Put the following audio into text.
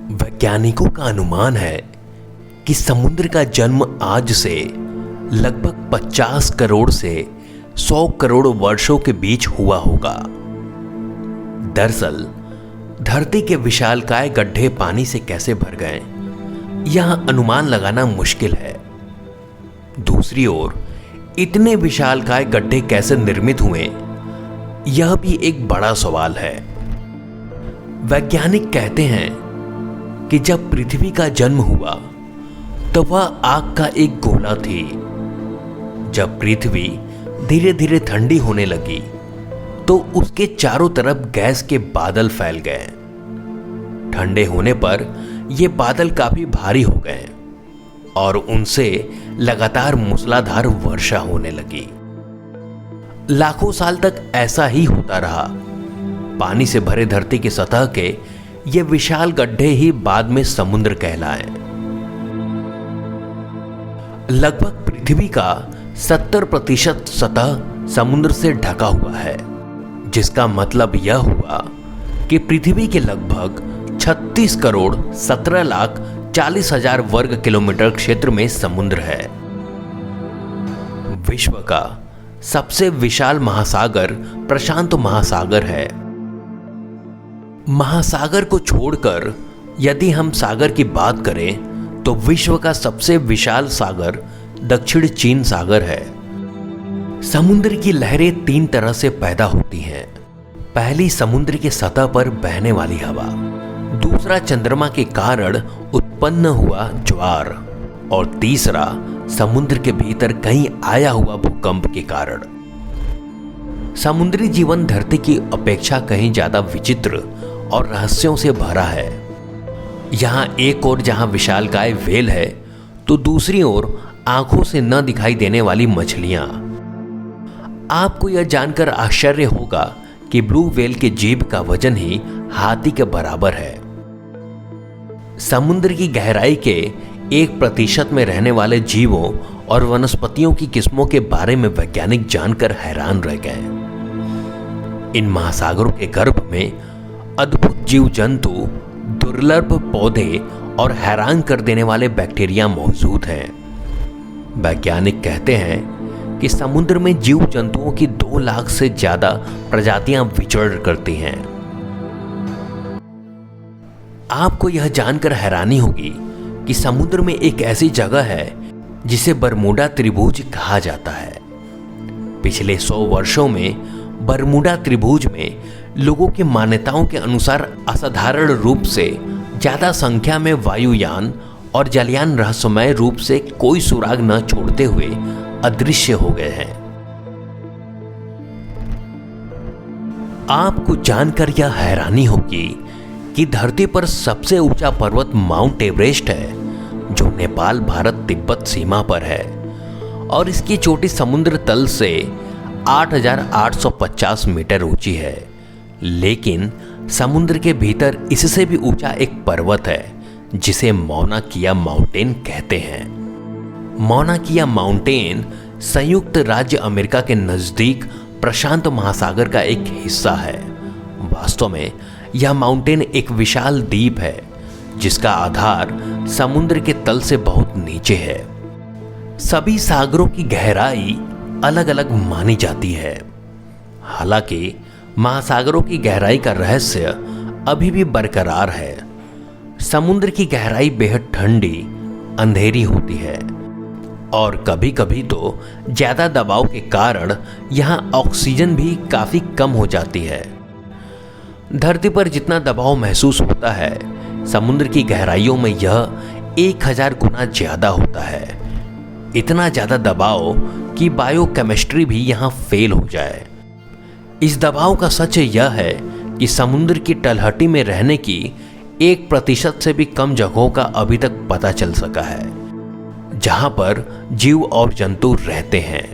वैज्ञानिकों का अनुमान है कि समुद्र का जन्म आज से लगभग 50 करोड़ से 100 करोड़ वर्षों के बीच हुआ होगा। दरअसल धरती के विशालकाय गड्ढे पानी से कैसे भर गए, यह अनुमान लगाना मुश्किल है। दूसरी ओर इतने विशालकाय गड्ढे कैसे निर्मित हुए, यह भी एक बड़ा सवाल है। वैज्ञानिक कहते हैं कि जब पृथ्वी का जन्म हुआ तो वह आग का एक गोला थी। जब पृथ्वी धीरे धीरे ठंडी होने लगी तो उसके चारों तरफ गैस के बादल फैल गए। ठंडे होने पर ये बादल काफी भारी हो गए और उनसे लगातार मूसलाधार वर्षा होने लगी। लाखों साल तक ऐसा ही होता रहा। पानी से भरे धरती की सतह के ये विशाल गड्ढे ही बाद में समुद्र कहलाए। लगभग पृथ्वी का 70% सतह समुद्र से ढका हुआ है, जिसका मतलब यह हुआ कि पृथ्वी के लगभग 36 करोड़ 17 लाख 40 हजार वर्ग किलोमीटर क्षेत्र में समुद्र है। विश्व का सबसे विशाल महासागर प्रशांत महासागर है। महासागर को छोड़कर यदि हम सागर की बात करें तो विश्व का सबसे विशाल सागर दक्षिण चीन सागर है। समुद्र की लहरें 3 तरह से पैदा होती हैं। पहली समुद्र की सतह पर बहने वाली हवा, दूसरा चंद्रमा के कारण उत्पन्न हुआ ज्वार और तीसरा समुद्र के भीतर कहीं आया हुआ भूकंप के कारण। समुद्री जीवन धरती की अपेक्षा कहीं ज्यादा विचित्र और रहस्यों से भरा है। यहां एक ओर जहां विशालकाय व्हेल है तो दूसरी ओर आंखों से न दिखाई देने वाली मछलियां। आपको यह जानकर आश्चर्य होगा कि ब्लू व्हेल के जीभ का वजन ही हाथी के बराबर है। समुद्र की गहराई के 1% में रहने वाले जीवों और वनस्पतियों की किस्मों के बारे में वैज्ञानिक जानकर हैरान रह गए। इन महासागरों के गर्भ में अद्भुत जीव जंतु, दुर्लभ पौधे और हैरान कर देने वाले बैक्टीरिया मौजूद हैं। वैज्ञानिक कहते हैं कि समुद्र में जीव जंतुओं की 2 लाख से ज्यादा प्रजातियां विचरण करती हैं। आपको यह जानकर हैरानी होगी कि समुद्र में एक ऐसी जगह है जिसे बरमूडा त्रिभुज कहा जाता है। पिछले 100 वर्षों में बरमूडा त्रिभुज में लोगों की मान्यताओं के अनुसार असाधारण रूप से ज्यादा संख्या में वायुयान और जलयान रहस्यमय रूप से कोई सुराग न छोड़ते हुए अदृश्य हो गए हैं। आपको जानकर यह हैरानी होगी कि धरती पर सबसे ऊंचा पर्वत माउंट एवरेस्ट है, जो नेपाल भारत तिब्बत सीमा पर है और इसकी चोटी समुद्र तल से 8,850 मीटर ऊंची है। लेकिन समुद्र के भीतर इससे भी ऊंचा एक पर्वत है जिसे मौना किया माउंटेन कहते हैं। मौना किया माउंटेन संयुक्त राज्य अमेरिका के नजदीक प्रशांत महासागर का एक हिस्सा है। वास्तव में यह माउंटेन एक विशाल द्वीप है जिसका आधार समुद्र के तल से बहुत नीचे है। सभी सागरों की गहराई अलग अलग मानी जाती है। हालांकि महासागरों की गहराई का रहस्य अभी भी बरकरार है। समुद्र की गहराई बेहद ठंडी, अंधेरी होती है और कभी कभी तो ज्यादा दबाव के कारण यहां ऑक्सीजन भी काफी कम हो जाती है। धरती पर जितना दबाव महसूस होता है, समुद्र की गहराइयों में यह 1000 गुना ज्यादा होता है। इतना ज्यादा दबाव कि बायोकेमिस्ट्री भी यहां फेल हो जाए। इस दबाव का सच यह है कि समुद्र की तलहटी में रहने की 1% से भी कम जगहों का अभी तक पता चल सका है जहां पर जीव और जंतु रहते हैं।